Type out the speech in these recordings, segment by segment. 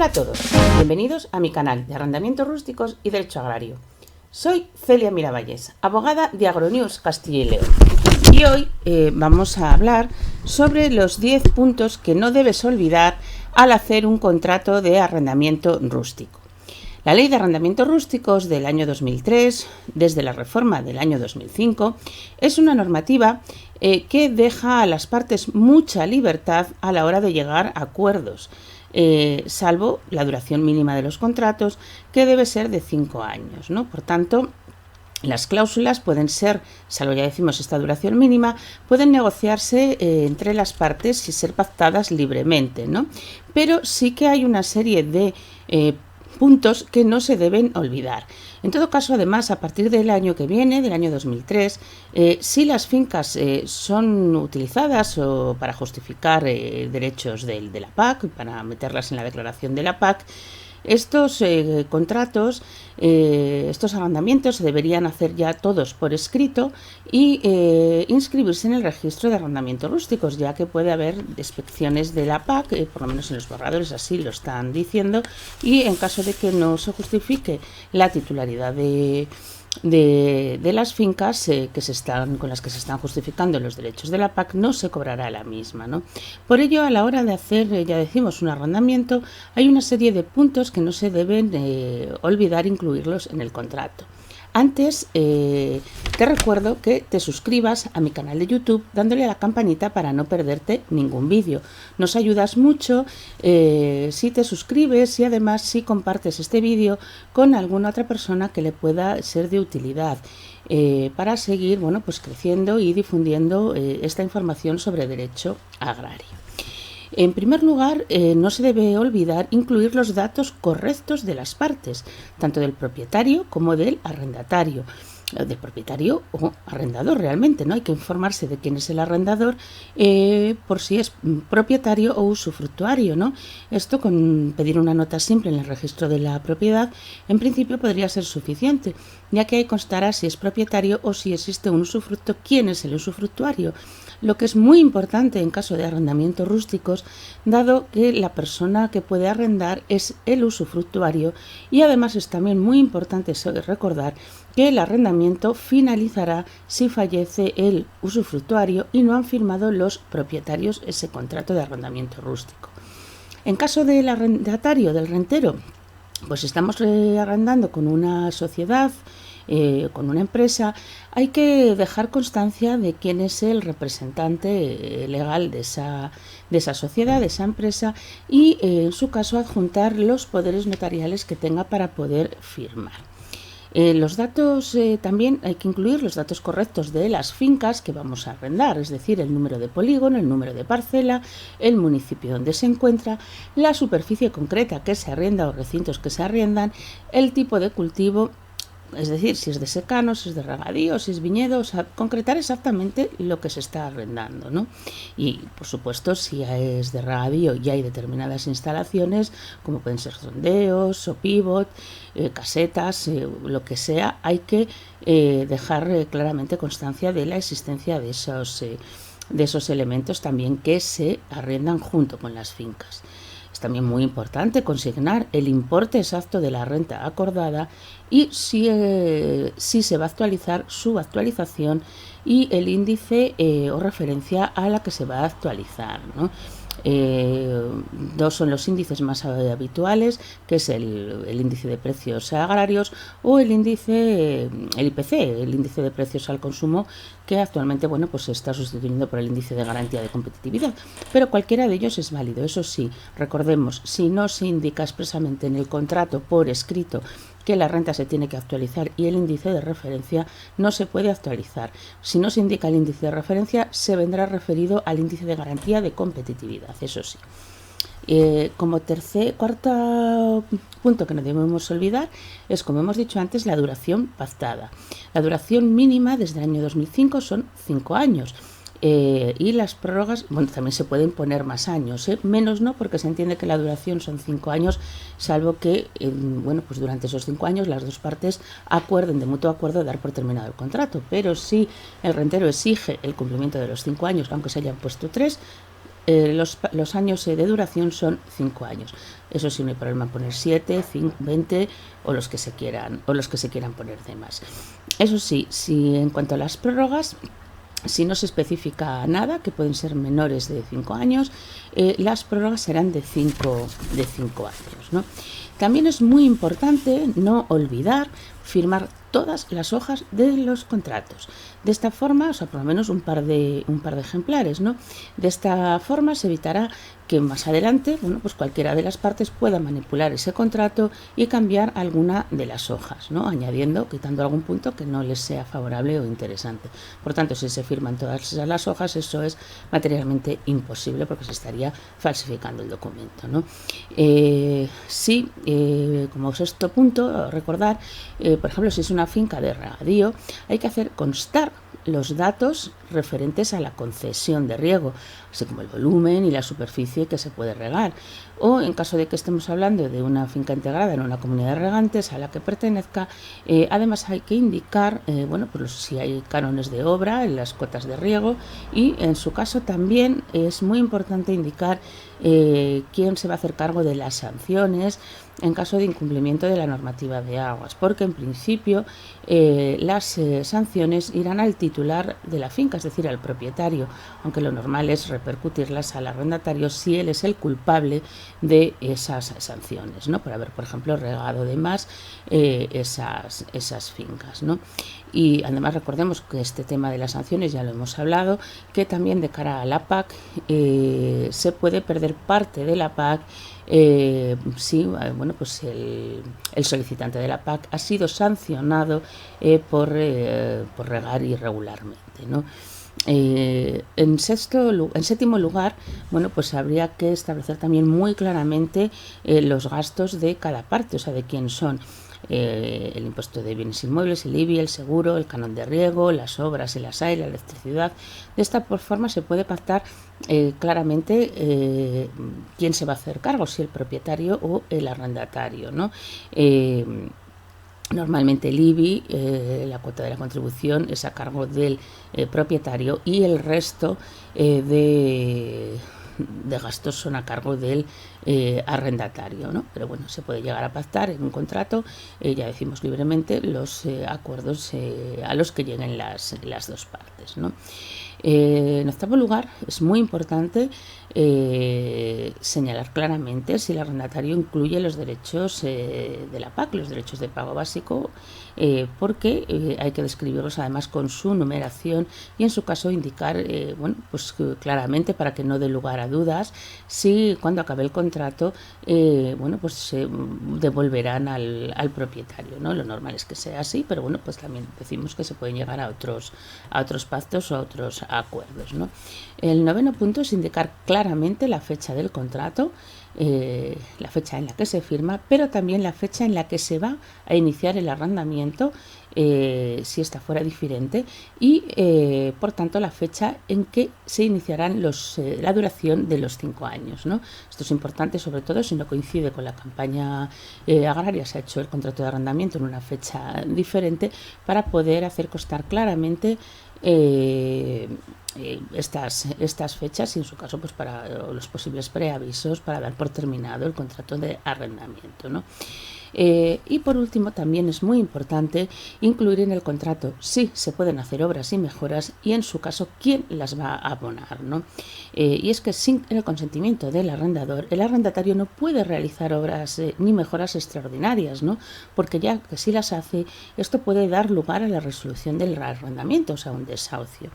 Hola a todos, bienvenidos a mi canal de arrendamientos rústicos y derecho agrario. Soy Celia Miravalles, abogada de Agronews Castilla y León. Y hoy vamos a hablar sobre los 10 puntos que no debes olvidar al hacer un contrato de arrendamiento rústico. La Ley de Arrendamientos Rústicos del año 2003, desde la reforma del año 2005, es una normativa que deja a las partes mucha libertad a la hora de llegar a acuerdos, salvo la duración mínima de los contratos, que debe ser de 5 años, ¿no? Por tanto, las cláusulas pueden ser, salvo ya decimos esta duración mínima, pueden negociarse entre las partes y ser pactadas libremente, ¿no? Pero sí que hay una serie de puntos que no se deben olvidar. En todo caso, además, a partir del año que viene, del año 2003, si las fincas son utilizadas o para justificar derechos de la PAC, para meterlas en la declaración de la PAC, estos contratos, estos arrendamientos se deberían hacer ya todos por escrito y inscribirse en el registro de arrendamientos rústicos, ya que puede haber inspecciones de la PAC, por lo menos en los borradores así lo están diciendo, y en caso de que no se justifique la titularidad de las fincas con las que se están justificando los derechos de la PAC, no se cobrará la misma, ¿no? Por ello, a la hora de hacer, ya decimos, un arrendamiento, hay una serie de puntos que no se deben olvidar incluirlos en el contrato. Antes, te recuerdo que te suscribas a mi canal de YouTube dándole a la campanita para no perderte ningún vídeo. Nos ayudas mucho si te suscribes y además si compartes este vídeo con alguna otra persona que le pueda ser de utilidad para seguir, bueno, pues creciendo y difundiendo esta información sobre derecho agrario. En primer lugar, no se debe olvidar incluir los datos correctos de las partes, tanto del propietario como del arrendatario, del propietario o arrendador realmente, ¿no? Hay que informarse de quién es el arrendador por si es propietario o usufructuario, ¿no? Esto con pedir una nota simple en el registro de la propiedad, en principio podría ser suficiente, ya que ahí constará si es propietario o si existe un usufructo, quién es el usufructuario. Lo que es muy importante en caso de arrendamientos rústicos, dado que la persona que puede arrendar es el usufructuario, y además es también muy importante recordar que el arrendamiento finalizará si fallece el usufructuario y no han firmado los propietarios ese contrato de arrendamiento rústico. En caso del arrendatario, del rentero, pues estamos arrendando con una sociedad, con una empresa, hay que dejar constancia de quién es el representante legal de esa sociedad, de esa empresa, y en su caso adjuntar los poderes notariales que tenga para poder firmar. Los datos también hay que incluir los datos correctos de las fincas que vamos a arrendar, es decir, el número de polígono, el número de parcela, el municipio donde se encuentra, la superficie concreta que se arrienda o recintos que se arriendan, el tipo de cultivo, es decir, si es de secano, si es de regadío, si es viñedo, o sea, concretar exactamente lo que se está arrendando, ¿no? Y, por supuesto, si es de regadío y hay determinadas instalaciones, como pueden ser sondeos o pivot, casetas, lo que sea, hay que dejar claramente constancia de la existencia de esos elementos también que se arriendan junto con las fincas. Es también muy importante consignar el importe exacto de la renta acordada y si se va a actualizar su actualización y el índice o referencia a la que se va a actualizar, ¿no? Dos son los índices más habituales, que es el índice de precios agrarios o el IPC, el índice de precios al consumo, que actualmente, bueno, pues se está sustituyendo por el índice de garantía de competitividad, pero cualquiera de ellos es válido. Eso sí, recordemos, si no se indica expresamente en el contrato por escrito que la renta se tiene que actualizar y el índice de referencia no se puede actualizar. Si no se indica el índice de referencia, se vendrá referido al índice de garantía de competitividad, eso sí. Como cuarto punto que no debemos olvidar es, como hemos dicho antes, la duración pactada. La duración mínima desde el año 2005 son 5 años. Y las prórrogas, bueno, también se pueden poner más años, menos no, porque se entiende que la duración son 5 años, salvo que, bueno, pues durante esos 5 años las dos partes acuerden de mutuo acuerdo dar por terminado el contrato. Pero si el rentero exige el cumplimiento de los 5 años, aunque se hayan puesto 3, los años de duración son 5 años. Eso sí, no hay problema en poner 7, 5, 20 o los que se quieran poner de más. Eso sí, si en cuanto a las prórrogas, si no se especifica nada, que pueden ser menores de 5 años, las prórrogas serán de 5 años, ¿no? También es muy importante no olvidar firmar todas las hojas de los contratos. De esta forma, o sea, por lo menos un par de ejemplares, ¿no? De esta forma se evitará que más adelante, bueno, pues cualquiera de las partes pueda manipular ese contrato y cambiar alguna de las hojas, ¿no? Añadiendo, quitando algún punto que no les sea favorable o interesante. Por tanto, si se firman todas las hojas, eso es materialmente imposible porque se estaría falsificando el documento, ¿no? Sí, como sexto punto, recordar, por ejemplo, si es una finca de regadío, hay que hacer constar los datos referentes a la concesión de riego, así como el volumen y la superficie que se puede regar. O en caso de que estemos hablando de una finca integrada en una comunidad de regantes a la que pertenezca, además hay que indicar, bueno, pues si hay cánones de obra en las cotas de riego, y en su caso también es muy importante indicar quién se va a hacer cargo de las sanciones en caso de incumplimiento de la normativa de aguas, porque en principio las sanciones irán al titular de la finca, es decir, al propietario, aunque lo normal es repercutirlas al arrendatario si él es el culpable de esas sanciones, ¿no? Por haber, por ejemplo, regado de más esas fincas, ¿no? Y además recordemos que este tema de las sanciones ya lo hemos hablado, que también de cara a la PAC se puede perder parte de la PAC si bueno, pues el solicitante de la PAC ha sido sancionado por regar irregularmente, ¿no? En séptimo lugar, bueno, pues habría que establecer también muy claramente los gastos de cada parte, o sea, de quién son. El impuesto de bienes inmuebles, el IBI, el seguro, el canon de riego, las obras, el ASAI, la electricidad. De esta forma se puede pactar claramente quién se va a hacer cargo, si el propietario o el arrendatario, ¿no? Normalmente el IBI, la cuota de la contribución, es a cargo del propietario, y el resto de gastos son a cargo del arrendatario, ¿no? Pero bueno, se puede llegar a pactar en un contrato, ya decimos libremente, los acuerdos a los que lleguen las dos partes, ¿no? En octavo lugar, es muy importante señalar claramente si el arrendatario incluye los derechos de la PAC, los derechos de pago básico, porque hay que describirlos además con su numeración y en su caso indicar, bueno, pues claramente, para que no dé lugar a dudas, si cuando acabe el contrato, bueno, pues se devolverán al propietario, ¿no? Lo normal es que sea así, pero bueno, pues también decimos que se pueden llegar a otros pactos o a otros acuerdos, ¿no? El noveno punto es indicar claramente la fecha del contrato, la fecha en la que se firma, pero también la fecha en la que se va a iniciar el arrendamiento, si esta fuera diferente, y por tanto la fecha en que se iniciarán la duración de los 5 años, ¿no? Esto es importante, sobre todo si no coincide con la campaña agraria, se ha hecho el contrato de arrendamiento en una fecha diferente, para poder hacer constar claramente estas fechas, y en su caso pues para los posibles preavisos para dar por terminado el contrato de arrendamiento, ¿no? Y por último, también es muy importante incluir en el contrato si se pueden hacer obras y mejoras, y en su caso quién las va a abonar, ¿no? Y es que sin el consentimiento del arrendador, el arrendatario no puede realizar obras ni mejoras extraordinarias, ¿no? Porque ya que si las hace, esto puede dar lugar a la resolución del arrendamiento, o sea, un desahucio.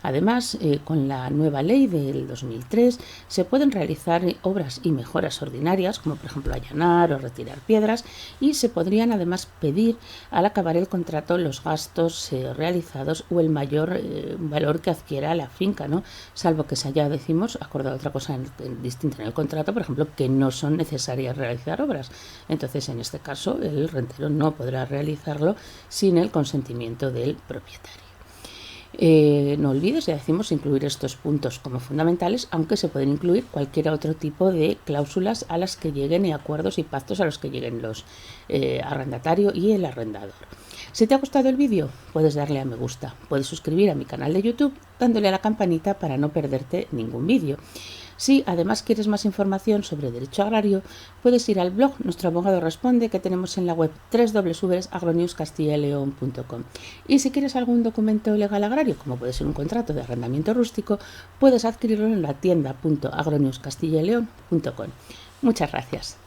Además, con la nueva ley del 2003 se pueden realizar obras y mejoras ordinarias, como por ejemplo allanar o retirar piedras, y se podrían además pedir al acabar el contrato los gastos realizados o el mayor valor que adquiera la finca, ¿no? Salvo que se haya, decimos, acordado otra cosa distinta en el contrato, por ejemplo, que no son necesarias realizar obras. Entonces, en este caso, el rentero no podrá realizarlo sin el consentimiento del propietario. No olvides, ya decimos, incluir estos puntos como fundamentales, aunque se pueden incluir cualquier otro tipo de cláusulas a las que lleguen, y acuerdos y pactos a los que lleguen los arrendatario y el arrendador. Si te ha gustado el vídeo, puedes darle a me gusta, puedes suscribir a mi canal de YouTube dándole a la campanita para no perderte ningún vídeo. Si además quieres más información sobre derecho agrario, puedes ir al blog Nuestro Abogado Responde que tenemos en la web www.agronewscastillaleon.com. Y si quieres algún documento legal agrario, como puede ser un contrato de arrendamiento rústico, puedes adquirirlo en la tienda.agronewscastillaleon.com. Muchas gracias.